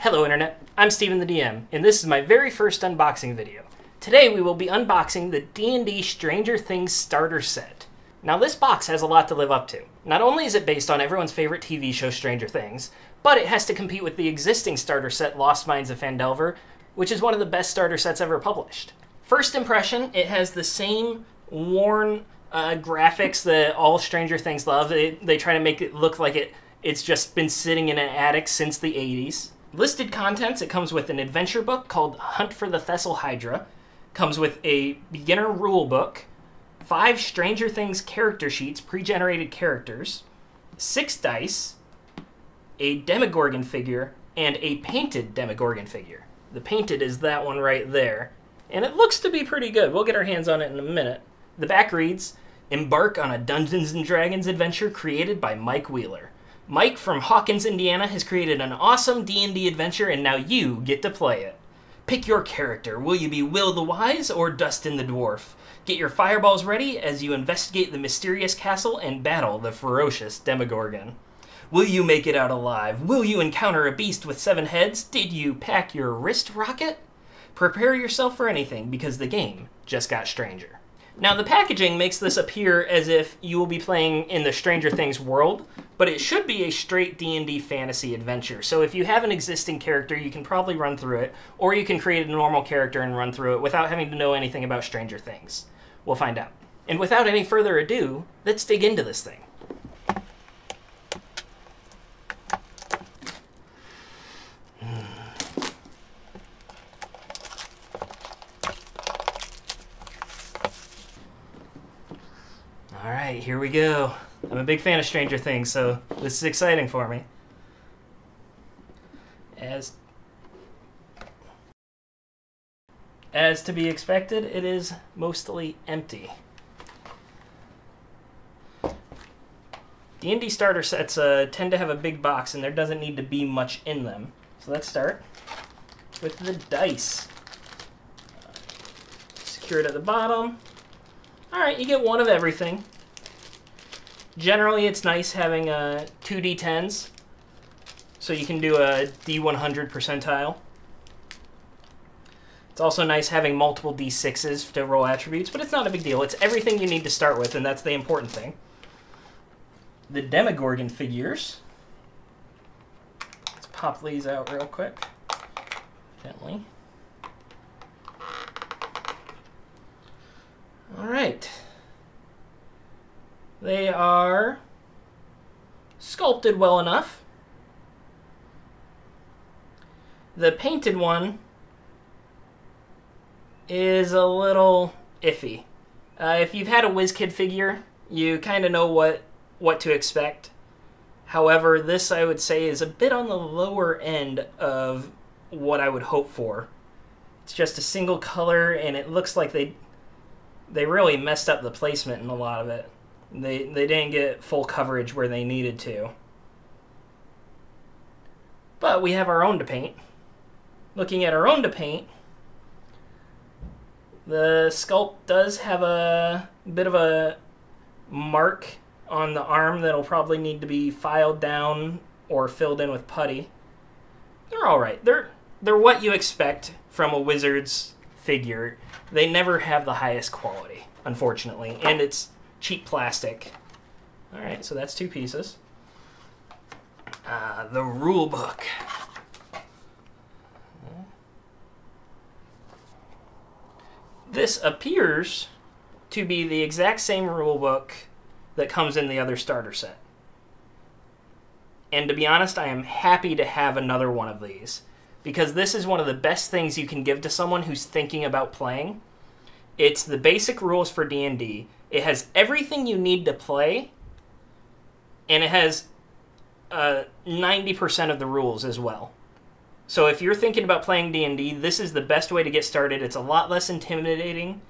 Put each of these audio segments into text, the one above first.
Hello Internet, I'm Steven the DM, and this is my very first unboxing video. Today we will be unboxing the D&D Stranger Things starter set. Now this box has a lot to live up to. Not only is it based on everyone's favorite TV show Stranger Things, but it has to compete with the existing starter set Lost Mines of Phandelver, which is one of the best starter sets ever published. First impression, it has the same worn graphics that all Stranger Things love. They try to make it look like it's just been sitting in an attic since the 80s. Listed contents, it comes with an adventure book called Hunt for the Thessal Hydra, comes with a beginner rule book, 5 Stranger Things character sheets, pre-generated characters, 6 dice, a Demogorgon figure, and a painted Demogorgon figure. The painted is that one right there, and it looks to be pretty good. We'll get our hands on it in a minute. The back reads, "Embark on a Dungeons & Dragons adventure created by Mike Wheeler. Mike from Hawkins, Indiana has created an awesome D&D adventure and now you get to play it. Pick your character. Will you be Will the Wise or Dustin the Dwarf? Get your fireballs ready as you investigate the mysterious castle and battle the ferocious Demogorgon. Will you make it out alive? Will you encounter a beast with 7 heads? Did you pack your wrist rocket? Prepare yourself for anything because the game just got stranger." Now the packaging makes this appear as if you will be playing in the Stranger Things world, but it should be a straight D&D fantasy adventure. So if you have an existing character, you can probably run through it, or you can create a normal character and run through it without having to know anything about Stranger Things. We'll find out. And without any further ado, let's dig into this thing. Alright, here we go. I'm a big fan of Stranger Things, so this is exciting for me. As to be expected, it is mostly empty. D&D starter sets tend to have a big box, and there doesn't need to be much in them. So let's start with the dice. Secured at the bottom. Alright, you get one of everything. Generally, it's nice having 2 D10s, so you can do a D100 percentile. It's also nice having multiple D6s to roll attributes, but it's not a big deal. It's everything you need to start with, and that's the important thing. The Demogorgon figures. Let's pop these out real quick. Gently. Alright. They are sculpted well enough. The painted one is a little iffy. If you've had a WizKid figure, you kind of know what to expect. However, this I would say is a bit on the lower end of what I would hope for. It's just a single color, and it looks like they really messed up the placement in a lot of it. They didn't get full coverage where they needed to. But we have our own to paint. Looking at our own to paint, the sculpt does have a bit of a mark on the arm that'll probably need to be filed down or filled in with putty. They're alright. They're what you expect from a wizard's figure. They never have the highest quality, unfortunately, and it's cheap plastic. Alright, so that's 2 pieces. The rule book. This appears to be the exact same rule book that comes in the other starter set. And to be honest, I am happy to have another one of these, because this is one of the best things you can give to someone who's thinking about playing. It's the basic rules for D&D. It has everything you need to play, and it has 90% of the rules as well. So if you're thinking about playing D&D, this is the best way to get started. It's a lot less intimidating.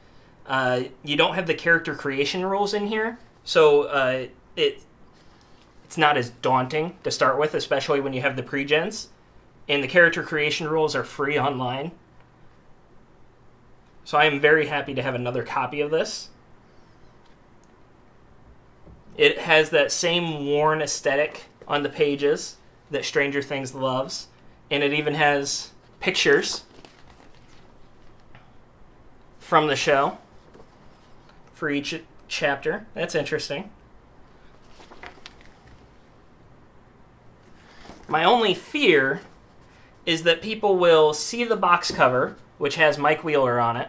You don't have the character creation rules in here, so it's not as daunting to start with, especially when you have the pre-gens. And the character creation rules are free online. So I am very happy to have another copy of this. It has that same worn aesthetic on the pages that Stranger Things loves. And it even has pictures from the show for each chapter. That's interesting. My only fear is that people will see the box cover, which has Mike Wheeler on it,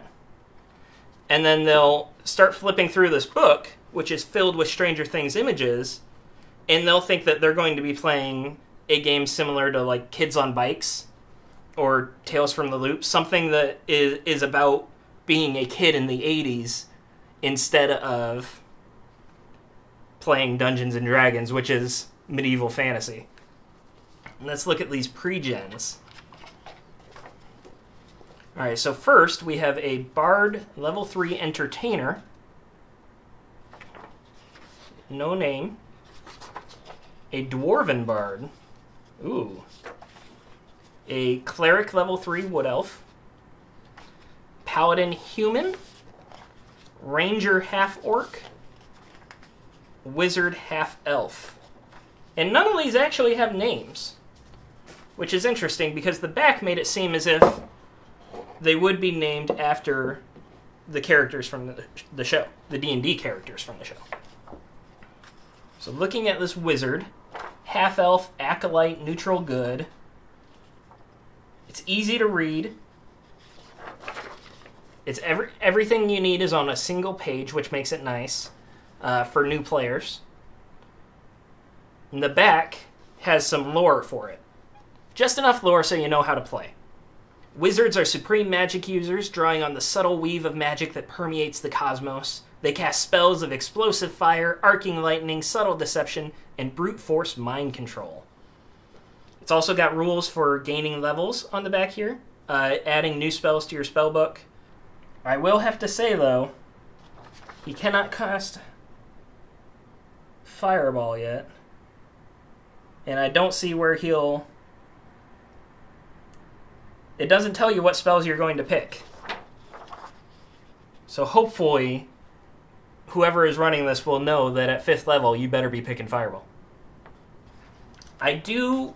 and then they'll start flipping through this book, which is filled with Stranger Things images, and they'll think that they're going to be playing a game similar to like Kids on Bikes or Tales from the Loop, something that is about being a kid in the 80s instead of playing Dungeons and Dragons, which is medieval fantasy. Let's look at these pre-gens. Alright, so first we have a Bard Level 3 Entertainer. No name. A Dwarven Bard. Ooh. A Cleric Level 3 Wood Elf. Paladin Human. Ranger Half-Orc. Wizard Half-Elf. And none of these actually have names, which is interesting because the back made it seem as if they would be named after the characters from the show, the D&D characters from the show. So looking at this wizard, half-elf, acolyte, neutral good. It's easy to read. It's everything you need is on a single page, which makes it nice for new players. And the back has some lore for it. Just enough lore so you know how to play. Wizards are supreme magic users, drawing on the subtle weave of magic that permeates the cosmos. They cast spells of explosive fire, arcing lightning, subtle deception, and brute force mind control. It's also got rules for gaining levels on the back here, adding new spells to your spellbook. I will have to say, though, he cannot cast Fireball yet. And I don't see where he'll... It doesn't tell you what spells you're going to pick. So hopefully, whoever is running this will know that at 5th level, you better be picking Fireball. I do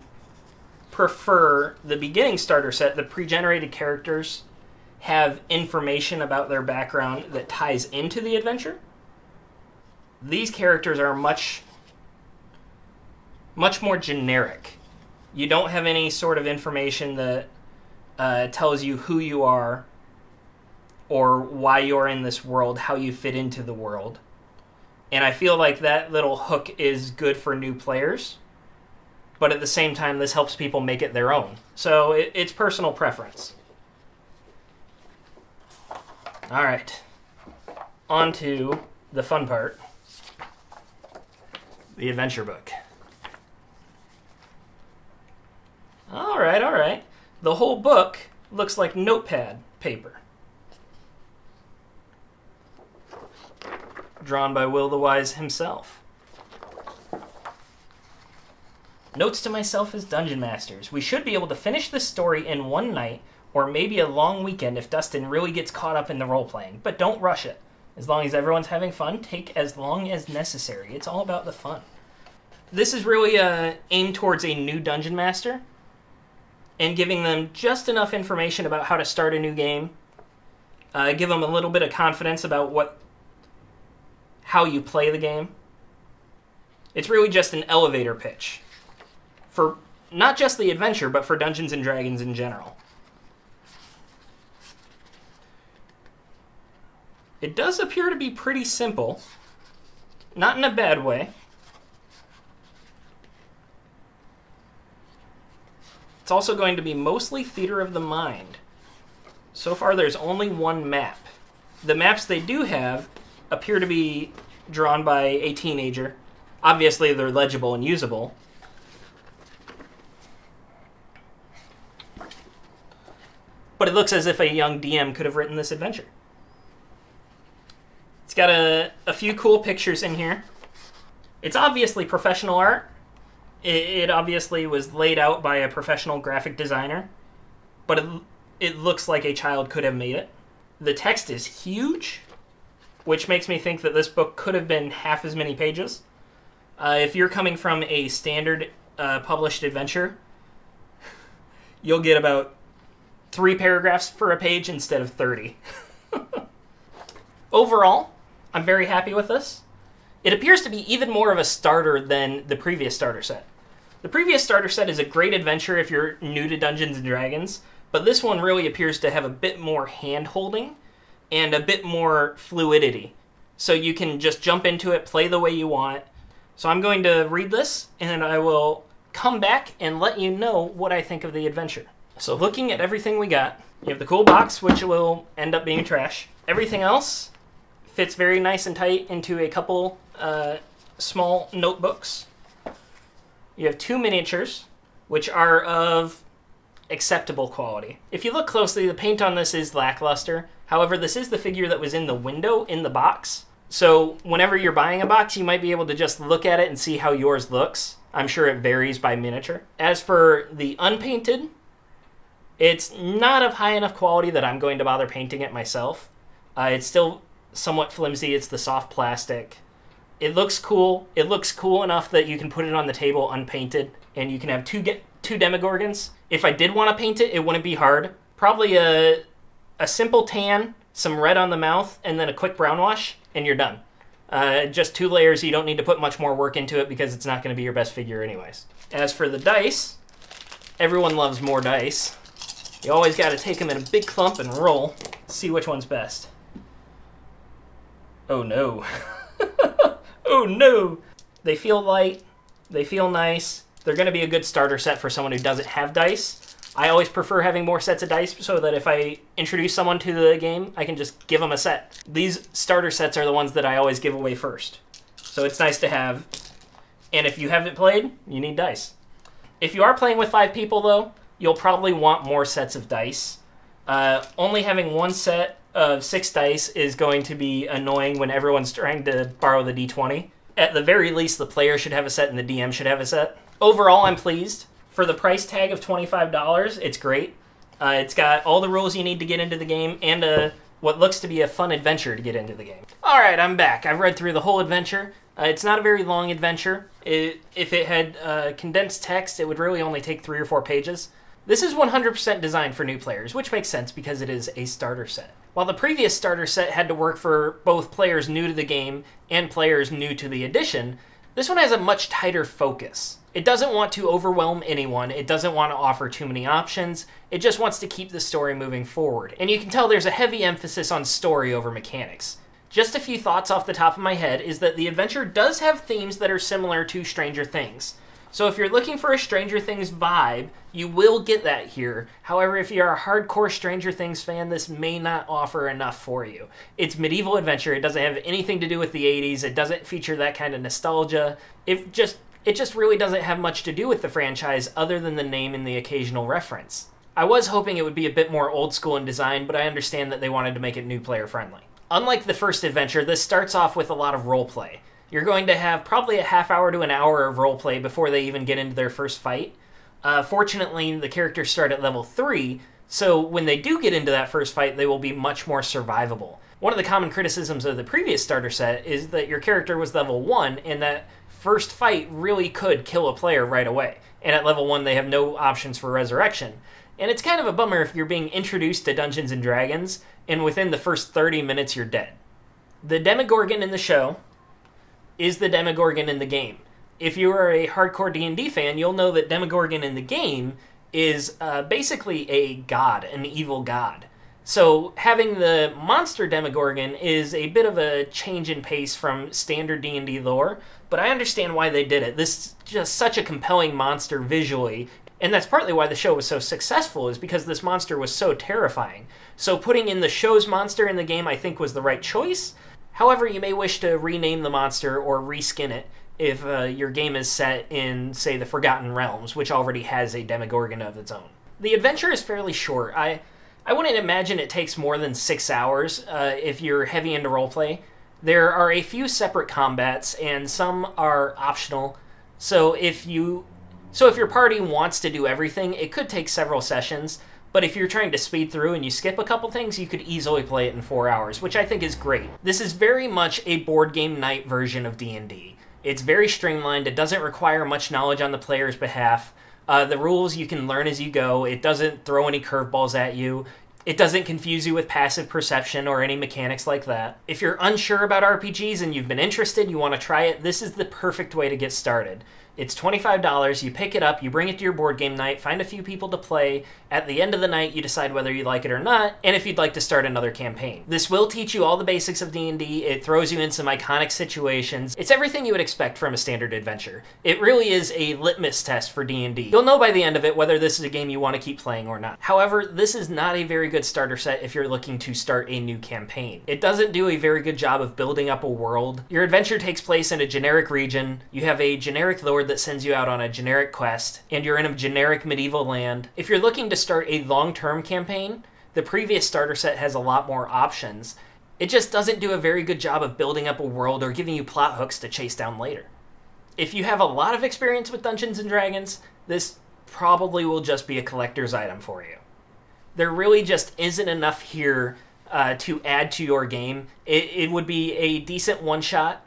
prefer the beginning starter set. The pre-generated characters have information about their background that ties into the adventure. These characters are much more generic. You don't have any sort of information that tells you who you are or why you're in this world, how you fit into the world. And I feel like that little hook is good for new players, but at the same time, this helps people make it their own. So it's personal preference. All right, on to the fun part, the adventure book. All right. The whole book looks like notepad paper. Drawn by Will the Wise himself. Notes to myself as Dungeon Masters. We should be able to finish this story in one night, or maybe a long weekend if Dustin really gets caught up in the role-playing. But don't rush it. As long as everyone's having fun, take as long as necessary. It's all about the fun. This is really aimed towards a new Dungeon Master, and giving them just enough information about how to start a new game. Give them a little bit of confidence about how you play the game. It's really just an elevator pitch for not just the adventure, but for Dungeons and Dragons in general. It does appear to be pretty simple, not in a bad way. It's also going to be mostly theater of the mind. So far, there's only one map. The maps they do have appear to be drawn by a teenager. Obviously, they're legible and usable. But it looks as if a young DM could have written this adventure. It's got a few cool pictures in here. It's obviously professional art. It obviously was laid out by a professional graphic designer, but it looks like a child could have made it. The text is huge, which makes me think that this book could have been half as many pages. If you're coming from a standard published adventure, you'll get about 3 paragraphs for a page instead of 30. Overall, I'm very happy with this. It appears to be even more of a starter than the previous starter set. The previous starter set is a great adventure if you're new to Dungeons & Dragons, but this one really appears to have a bit more hand-holding and a bit more fluidity. So you can just jump into it, play the way you want. So I'm going to read this, and I will come back and let you know what I think of the adventure. So looking at everything we got, you have the cool box, which will end up being trash. Everything else fits very nice and tight into a couple small notebooks. You have 2 miniatures, which are of acceptable quality. If you look closely, the paint on this is lackluster. However, this is the figure that was in the window in the box. So whenever you're buying a box, you might be able to just look at it and see how yours looks. I'm sure it varies by miniature. As for the unpainted, it's not of high enough quality that I'm going to bother painting it myself. It's still somewhat flimsy. It's the soft plastic. It looks cool. It looks cool enough that you can put it on the table unpainted, and you can have two Demogorgons. If I did want to paint it, it wouldn't be hard. Probably a simple tan, some red on the mouth, and then a quick brown wash, and you're done. Just 2 layers. You don't need to put much more work into it because it's not going to be your best figure anyways. As for the dice, everyone loves more dice. You always got to take them in a big clump and roll. See which one's best. Oh no. Oh no! They feel light. They feel nice. They're going to be a good starter set for someone who doesn't have dice. I always prefer having more sets of dice so that if I introduce someone to the game, I can just give them a set. These starter sets are the ones that I always give away first. So it's nice to have. And if you haven't played, you need dice. If you are playing with 5 people, though, you'll probably want more sets of dice. Only having 1 set of 6 dice is going to be annoying when everyone's trying to borrow the D20. At the very least, the player should have a set and the DM should have a set. Overall, I'm pleased. For the price tag of $25, it's great. It's got all the rules you need to get into the game and what looks to be a fun adventure to get into the game. Alright, I'm back. I've read through the whole adventure. It's not a very long adventure. If it had condensed text, it would really only take 3 or 4 pages. This is 100% designed for new players, which makes sense because it is a starter set. While the previous starter set had to work for both players new to the game and players new to the edition, this one has a much tighter focus. It doesn't want to overwhelm anyone, it doesn't want to offer too many options, it just wants to keep the story moving forward. And you can tell there's a heavy emphasis on story over mechanics. Just a few thoughts off the top of my head is that the adventure does have themes that are similar to Stranger Things. So if you're looking for a Stranger Things vibe, you will get that here. However, if you're a hardcore Stranger Things fan, this may not offer enough for you. It's medieval adventure. It doesn't have anything to do with the 80s. It doesn't feature that kind of nostalgia. It just really doesn't have much to do with the franchise other than the name and the occasional reference. I was hoping it would be a bit more old school in design, but I understand that they wanted to make it new player friendly. Unlike the first adventure, this starts off with a lot of roleplay. You're going to have probably a half hour to an hour of roleplay before they even get into their first fight. Fortunately, the characters start at level 3, so when they do get into that first fight, they will be much more survivable. One of the common criticisms of the previous starter set is that your character was level 1, and that first fight really could kill a player right away. And at level 1, they have no options for resurrection. And it's kind of a bummer if you're being introduced to Dungeons & Dragons, and within the first 30 minutes you're dead. The Demogorgon in the show is the Demogorgon in the game. If you are a hardcore D&D fan, you'll know that Demogorgon in the game is basically a god, an evil god. So having the monster Demogorgon is a bit of a change in pace from standard D&D lore, but I understand why they did it. This is just such a compelling monster visually, and that's partly why the show was so successful, is because this monster was so terrifying. So putting in the show's monster in the game, I think, was the right choice. However, you may wish to rename the monster or reskin it if your game is set in, say, the Forgotten Realms, which already has a Demogorgon of its own. The adventure is fairly short. I wouldn't imagine it takes more than 6 hours if you're heavy into roleplay. There are a few separate combats, and some are optional. So if your party wants to do everything, it could take several sessions. But if you're trying to speed through and you skip a couple things, you could easily play it in 4 hours, which I think is great. This is very much a board game night version of D&D. It's very streamlined, it doesn't require much knowledge on the player's behalf. The rules you can learn as you go. It doesn't throw any curveballs at you. It doesn't confuse you with passive perception or any mechanics like that. If you're unsure about RPGs and you've been interested, you want to try it, this is the perfect way to get started. It's $25, you pick it up, you bring it to your board game night, find a few people to play. At the end of the night, you decide whether you like it or not, and if you'd like to start another campaign. This will teach you all the basics of D&D, it throws you in some iconic situations. It's everything you would expect from a standard adventure. It really is a litmus test for D&D. You'll know by the end of it whether this is a game you want to keep playing or not. However, this is not a very good starter set if you're looking to start a new campaign. It doesn't do a very good job of building up a world. Your adventure takes place in a generic region, you have a generic lord that sends you out on a generic quest, and you're in a generic medieval land. If you're looking to start a long-term campaign, the previous starter set has a lot more options. It just doesn't do a very good job of building up a world or giving you plot hooks to chase down later. If you have a lot of experience with Dungeons & Dragons, this probably will just be a collector's item for you. There really just isn't enough here to add to your game. It would be a decent one-shot.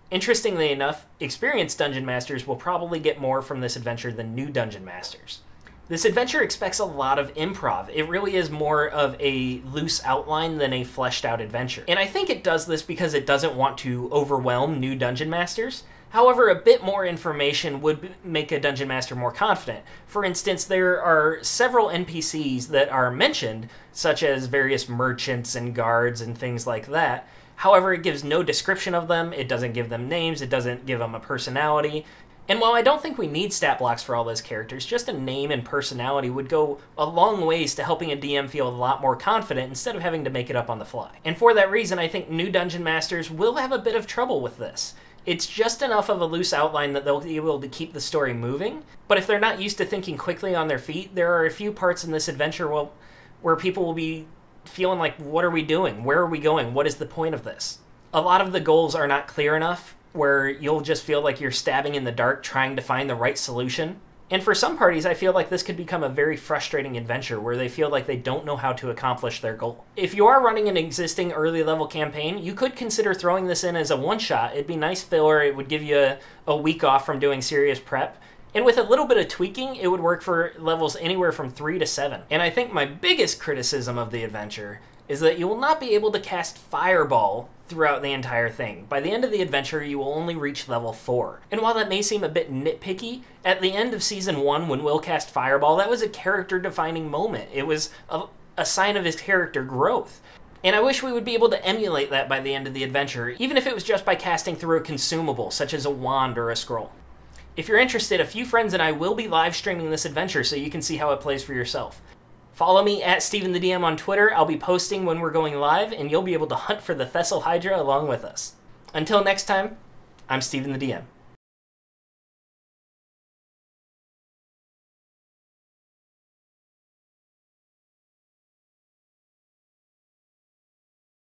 Interestingly enough, experienced Dungeon Masters will probably get more from this adventure than new Dungeon Masters. This adventure expects a lot of improv. It really is more of a loose outline than a fleshed out adventure. And I think it does this because it doesn't want to overwhelm new Dungeon Masters. However, a bit more information would make a Dungeon Master more confident. For instance, there are several NPCs that are mentioned, such as various merchants and guards and things like that. However, it gives no description of them, it doesn't give them names, it doesn't give them a personality. And while I don't think we need stat blocks for all those characters, just a name and personality would go a long ways to helping a DM feel a lot more confident instead of having to make it up on the fly. And for that reason, I think new Dungeon Masters will have a bit of trouble with this. It's just enough of a loose outline that they'll be able to keep the story moving, but if they're not used to thinking quickly on their feet, there are a few parts in this adventure where people will be feeling like, what are we doing? Where are we going? What is the point of this? A lot of the goals are not clear enough, where you'll just feel like you're stabbing in the dark trying to find the right solution. And for some parties, I feel like this could become a very frustrating adventure where they feel like they don't know how to accomplish their goal. If you are running an existing early level campaign, you could consider throwing this in as a one-shot. It'd be nice filler, it would give you a week off from doing serious prep. And with a little bit of tweaking, it would work for levels anywhere from 3 to 7. And I think my biggest criticism of the adventure is that you will not be able to cast Fireball throughout the entire thing. By the end of the adventure, you will only reach level 4. And while that may seem a bit nitpicky, at the end of Season 1, when Will cast Fireball, that was a character-defining moment. It was a sign of his character growth. And I wish we would be able to emulate that by the end of the adventure, even if it was just by casting through a consumable, such as a wand or a scroll. If you're interested, a few friends and I will be live streaming this adventure so you can see how it plays for yourself. Follow me at Steven the DM on Twitter. I'll be posting when we're going live, and you'll be able to hunt for the Thessal Hydra along with us. Until next time, I'm Steven the DM.